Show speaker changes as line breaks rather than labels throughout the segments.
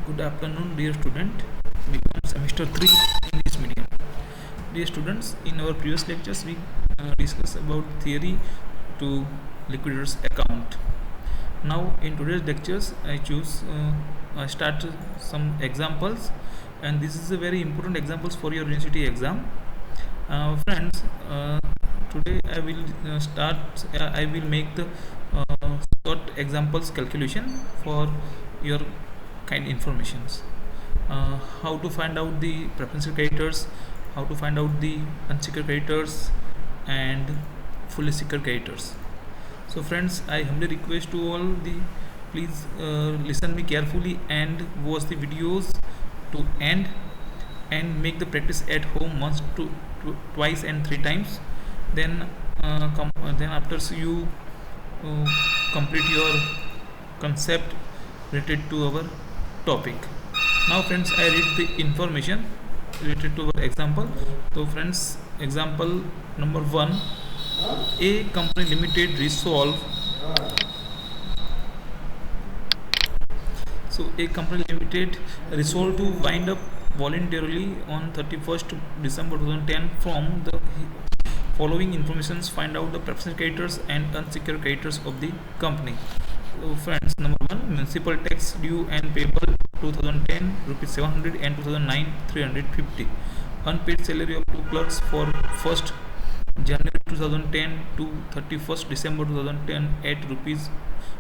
Good afternoon, dear student. Become semester 3 English medium. Dear students, in our previous lectures, we discussed about theory to liquidators account. Now, in today's lectures, I start some examples, and this is a very important examples for your university exam. Friends, today I will I will make the short examples calculation for your kind informations. How to find out the preferential creditors, how to find out the unsecured creditors and fully secured creditors. So friends, I humbly request to all the please listen me carefully and watch the videos to end and make the practice at home once to twice and three times. Then then after you complete your concept related to our topic. Now friends, I read the information related to our example. So friends, example number 1, A company limited resolve. So A company limited resolved to wind up voluntarily on 31st December 2010 from the following informations. Find out the preferential creditors and unsecured creditors of the company. So friends, number 1, municipal tax due and payable 2010 rupees 700 and 2009 350. Unpaid salary of 2 clerks for 1st January 2010 to 31st December 2010 at rupees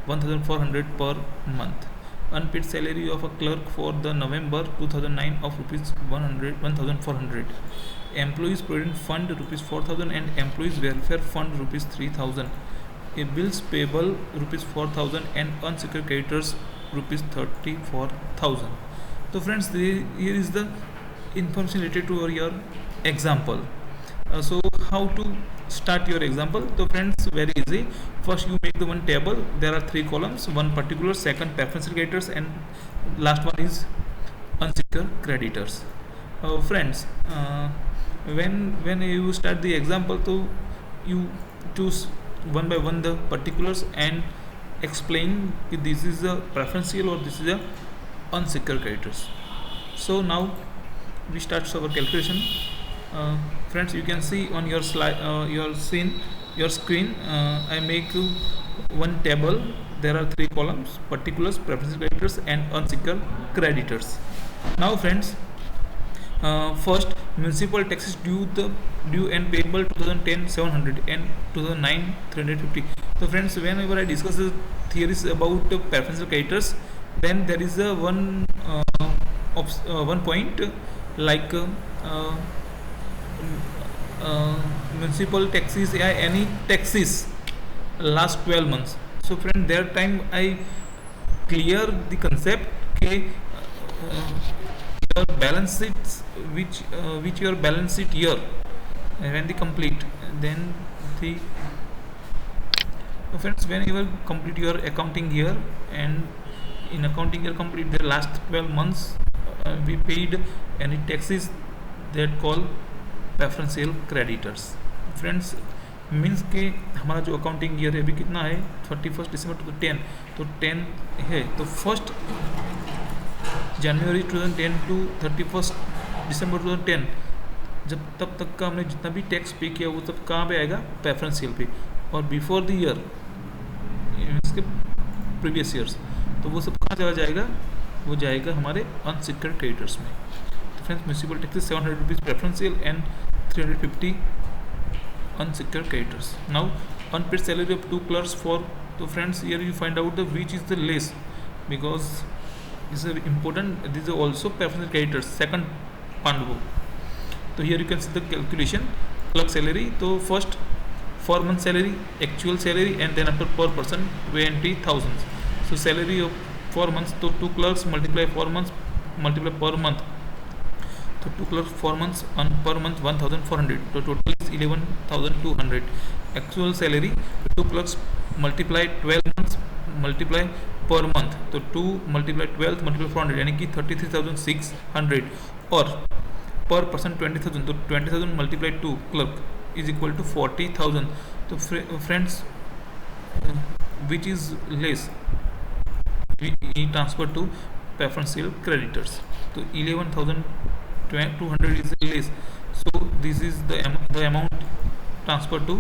1400 per month. Unpaid salary of a clerk for the November 2009 of rupees 1400. Employees provident fund rupees 4000 and employees welfare fund rupees 3000. A bills payable rupees 4000 and unsecured creditors rupees 34,000. So friends, here is the information related to your example. So how to start your example? So friends, very easy. First you make the one table. There are 3 columns, one particular, second preferential creditors, and last one is unsecured creditors. Friends, when you start the example, so you choose one by one the particulars and explain if this is a preferential or this is a unsecured creditors. So now we start our calculation. Friends, you can see on your slide, your screen. I make one table. There are 3 columns: particulars, preferential creditors, and unsecured creditors. Now, friends, first municipal taxes due and payable 2010 700 and 2009 350. So friends, whenever I discuss the theories about preferential creditors, then there is a one point like municipal taxes or any taxes last 12 months. So friend, that time I clear the concept. Okay, your balance sheets which your balance sheet year when they complete, then the friends, when you will complete your accounting year, and in accounting year complete the last 12 months we paid any taxes that call preferential creditors. Friends, means के हमारा जो accounting year है अभी कितना है 31 December two 10, तो 10 है, तो 1 जनवरी 2010 टू 31 दिसंबर 2010 जब तब तक का हमने जितना भी टैक्स पे किया वो तब कहाँ पे आएगा? प्रेफरेंशियल पे। और बिफोर द ईयर इसके प्रीवियस ईयर्स, तो वो सब कहाँ चला जाएगा? वो जाएगा हमारे अनसिक्योर्ड क्रेडिटर्स में। तो friends, municipal taxes 700 rupees preferential and 350 unsecured creditors. Now, unpaid salary of 2 clerks for, so friends, here you find out the which is the less, because this is important. This is also preferential creditors, second pandu. So here you can see the calculation. Clerk salary, so first 4 month salary, actual salary, and then after per person 20,000. So salary of 4 months, so 2 clerks multiply 4 months multiply per month. So 2 clerks 4 months on per month 1,400. So total is 11,200. Actual salary 2 clerks multiply 12 months multiply per month. So 2 multiply 12 multiply 400 यानी कि 33,600, और per person 20,000. तो 20,000 multiply 2 clerk is equal to 40,000. So friends, which is less? We transfer to preferential creditors. So 11,200 is less, so this is the amount transferred to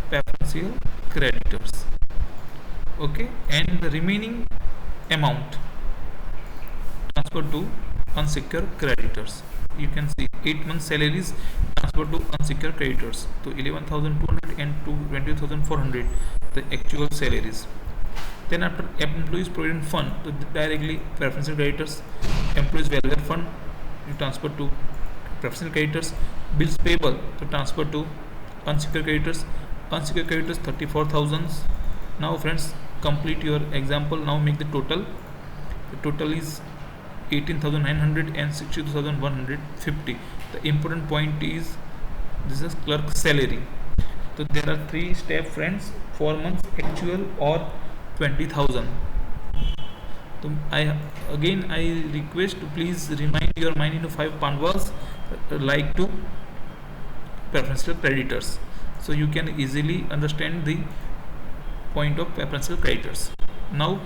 preferential creditors. Okay, and the remaining amount transferred to unsecured creditors. You can see 8 months salaries transferred to unsecured creditors. So 11,200 and 20,400 the actual salaries. Then after employees provident fund, so directly preferential creditors. Employees welfare fund, you transfer to preferential creditors. Bills payable, to transfer to unsecured creditors. Unsecured creditors 34,000. Now friends, complete your example. Now make the total. The total is 18,900 and 62,150. The important point is this is clerk salary. So there are 3 steps friends: 4 months actual or 20,000. So I request to please remind your mind into 5 pandvas like to preferential creditors, so you can easily understand the point of preferential creditors. Now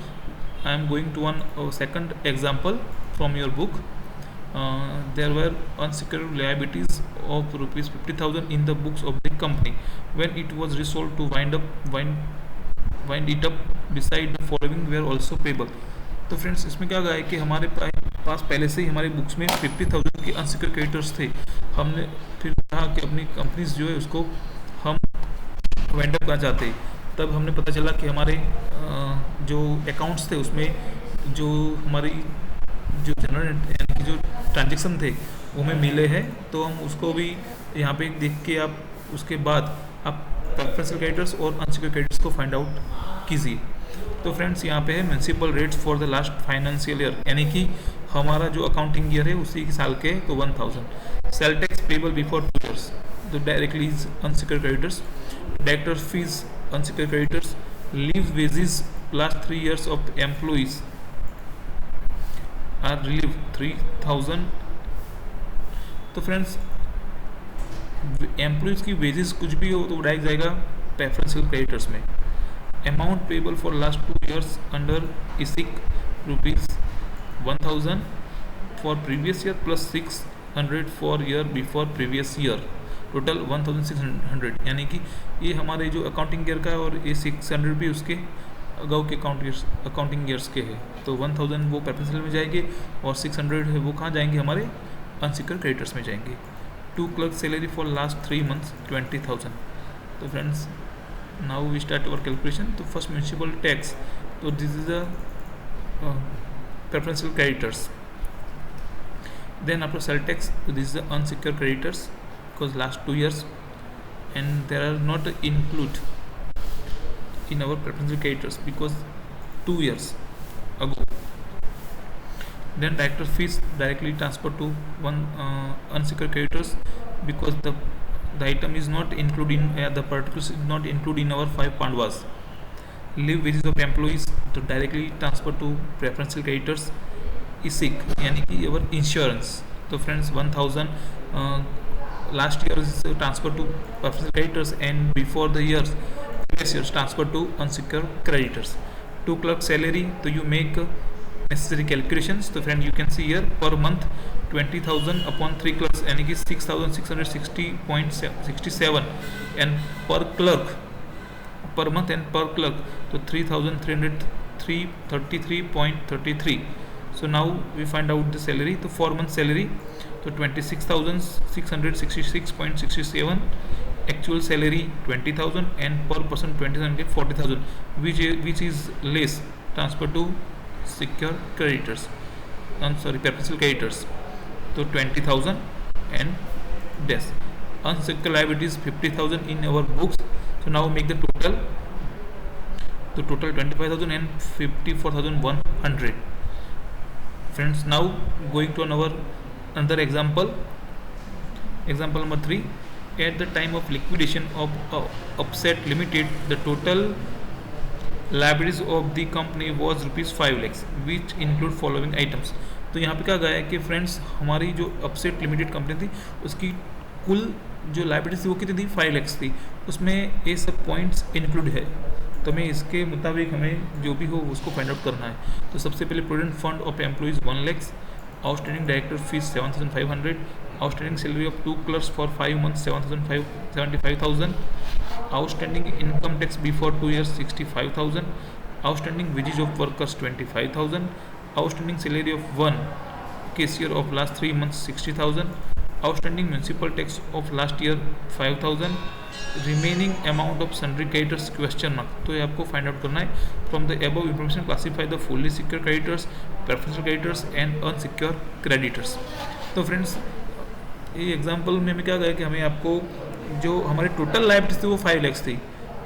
I am going to one second example from your book. There were unsecured liabilities of rupees 50,000 in the books of the company. When it was resolved to wind it up, beside the following were also payable. तो friends इसमें क्या गया है कि हमारे पास पहले से ही हमारी बुक्स में 50,000 के अनसिक्योर्ड क्रेडिटर्स थे. हमने फिर कहा कि अपनी कंपनीज जो है उसको हम वाइंड अप करना चाहते हैं. तब हमने पता चला कि हमारे जो अकाउंट्स थे उसमें जो हमारी जो जनरल यानी कि जो ट्रांजेक्शन थे वो हमें मिले हैं. तो हम उसको भी यहाँ पे देख के आप उसके बाद आप प्रेफरेंशियल क्रेडिटर्स और अनसिक्योर्ड क्रेडिटर्स को फाइंड आउट कीजिए. तो फ्रेंड्स यहाँ पे है municipal rates for the last financial year, यानी कि हमारा जो अकाउंटिंग ईयर है उसी साल के तो 1000. Sale tax payable before 2 years, तो directly is unsecured creditors. Director fees unsecured creditors. Leave wages last 3 years of employees are relieve 3000. तो फ्रेंड्स एम्प्लॉइज की वेजेस कुछ भी हो तो डायरेक्ट जाएगा प्रेफरेंशियल क्रेडिटर्स में. Amount payable for last 2 years under इसिक rupees 1000 for previous year plus 600 for year before previous year, total 1600. यानी कि ये हमारे जो अकाउंटिंग ईयर का है और ये 600 भी उसके अगाउ के अकाउंटिंग ईयर्स के है. तो 1000 वो प्रेफरेंशियल में जाएंगे और 600 है वो कहाँ जाएंगे, हमारे अनसिक्योर्ड क्रेडिटर्स में जाएंगे. 2 clerk salary for last 3 months 20,000. तो friends now we start our calculation. तो फर्स्ट म्यूनसिपल टैक्स, तो this is the preferential creditors. Then after sale tax, तो this is the unsecured creditors because last 2 years and there are not include in our preferential creditors because 2 years ago. Then director fees directly transferred to one unsecured creditors because the item is not included in the particulars is not included in our 5 pandvas. Leave wages of employees to directly transfer to preferential creditors. ISIC यानी कि our insurance. तो friends 1000 last year is transferred to preferential creditors and before the years previous years transferred to unsecured creditors. 2 clerk salary, so you make necessary calculations. तो friend you can see here per month 20,000 upon 3 clerks यानी कि 6,660.67 and per clerk per month and per clerk तो 3,333.33. So now we find out the salary. तो 4 month salary तो 26,666.67, actual salary 20,000 and per person 20,000 40,000, which is less transfer to secure creditors. I'm sorry, preferential creditors. So 20,000 and this unsecured liabilities 50,000 in our books. So now make the total. The total 25,000 and 54,100. Friends, now going to another example. Example number 3. At the time of liquidation of Upset Limited, the total liabilities of the company was rupees 5 lakhs, which include following items. तो यहाँ पे क्या गया है कि friends हमारी जो upset limited company थी उसकी कुल जो लाइबिलिटीज थी वो कितनी थी 5 lakhs थी. उसमें ये सब पॉइंट्स इंक्लूड है. तो हमें इसके मुताबिक हमें जो भी हो उसको फाइंड आउट करना है। तो सबसे पहले provident fund of employees 1 lakh, outstanding director fees 7,500, outstanding salary of 2 clerks for 5 months 75,000, outstanding income tax before 2 years 65,000, outstanding wages of workers 25,000, outstanding salary of 1 cashier of last 3 months 60,000, outstanding municipal tax of last year 5,000, remaining amount of sundry creditors question mark। तो ये आपको find out करना है। From the above information classify the fully secured creditors, preferential creditors and unsecured creditors। तो friends ये example में हमें क्या कहा कि हमें आपको जो हमारे टोटल लायबिलिटीज थी वो 5 lakhs थी,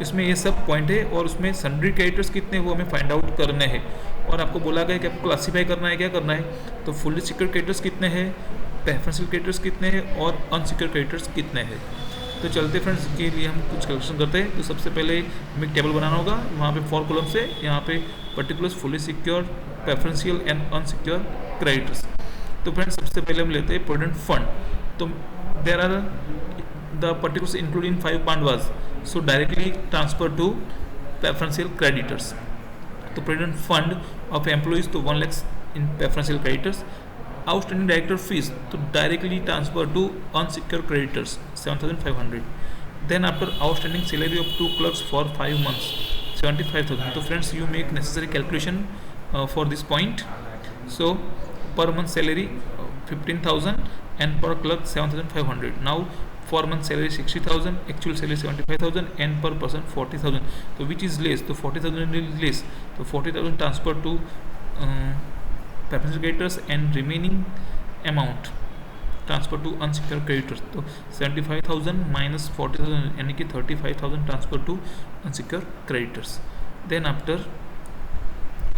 इसमें ये सब पॉइंट है और उसमें सन्ड्री क्रेडिटर्स कितने वो हमें फाइंड आउट करने हैं। और आपको बोला गया कि आपको क्लासीफाई करना है, क्या करना है, तो फुल्ली सिक्योर्ड क्रेडिटर्स कितने हैं, प्रेफरेंशियल क्रेडिटर्स कितने हैं और अनसिक्योर्ड क्रेडिटर्स कितने हैं। तो चलते फ्रेंड्स के लिए हम कुछ कैलकुलेशन करते हैं। तो सबसे पहले हमें एक टेबल बनाना होगा, वहाँ पे 4 कॉलम से यहाँ पे particulars fully secured, preferential and unsecured creditors. तो फ्रेंड्स सबसे पहले हम लेते हैं प्रोविडेंट फंड। तो there are the particulars include in 5 पांडवास, so directly transfer to preferential creditors। तो प्रोविडेंट फंड ऑफ एम्प्लॉइज तो 1 lakhs in preferential creditors, outstanding director fees तो directly transfer to unsecured creditors 7,500। Then after outstanding salary of 2 clerks for 5 months 75,000। तो friends you make necessary calculation for this point. So per month salary 15,000 and per clerk 7,500। now 4 month salary 60,000, actual salary 75,000 and per person 40,000। तो which is less, तो 40,000 is less, तो 40,000 transfer to preferential creditors and remaining amount transfer to unsecured creditors। तो 75,000 minus 40,000 यानी कि 35,000 transfer to unsecured creditors। then after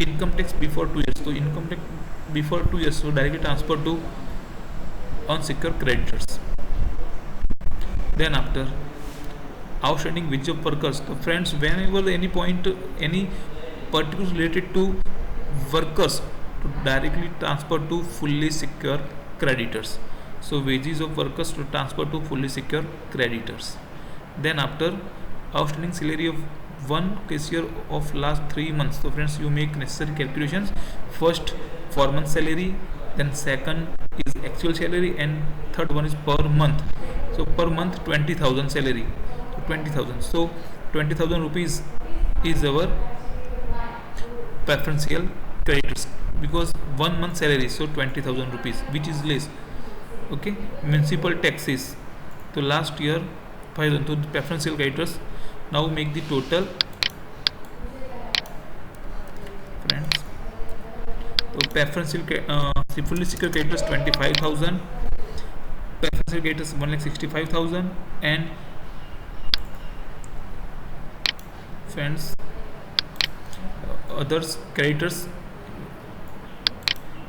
income tax before 2 years, तो income tax before 2 years so directly transfer to unsecured creditors। then after outstanding wage of workers, तो friends whenever any point any particular related to workers to directly transfer to fully secure creditors, so wages of workers to transfer to fully secure creditors। then after outstanding salary of 1 cashier of last 3 months, so friends you make necessary calculations, first 4 month salary, then second is actual salary and third one is per month। so per month 20,000 salary, so 20,000, so 20,000 rupees is our preferential creditors because 1 month salary, so 20,000 rupees which is less। okay, municipal taxes तो last year 5,000, तो preferential creditors। now make the total friends। तो preferential fully secured creditors 25,000, preferential creditors 1,65,000 and friends others creditors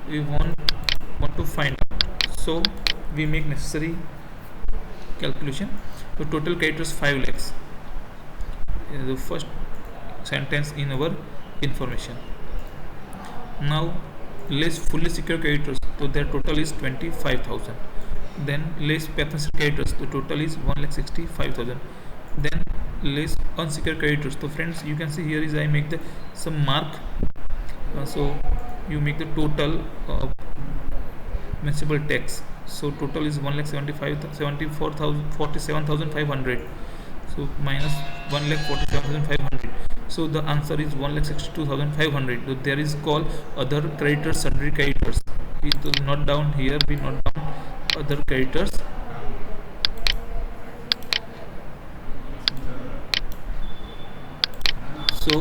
we want to find out, so we make necessary calculation। so total creditors 5 lakhs is the first sentence in our information। now less fully secured creditors, so their total is 25,000, then less preferential creditors, the total is 1,65,000, then less unsecured creditors। so friends you can see here is I make the some mark, so you make the total municipal tax, so total is 1,47,500, so minus 1,47,500, so the answer is 1,62,500। so there is called other creditors, sundry creditors, it is not down here, we not down other creditors। so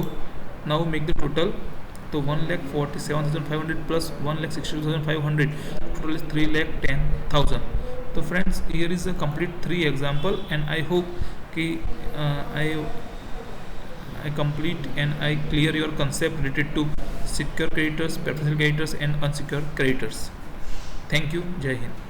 now make the total, तो 1,47,500 plus 1,62,500 total is 3,10,000। तो friends here is a complete 3 example and I hope कि I complete and I clear your concept related to secure creditors, preferential creditors and unsecured creditors। thank you, Jai Hind।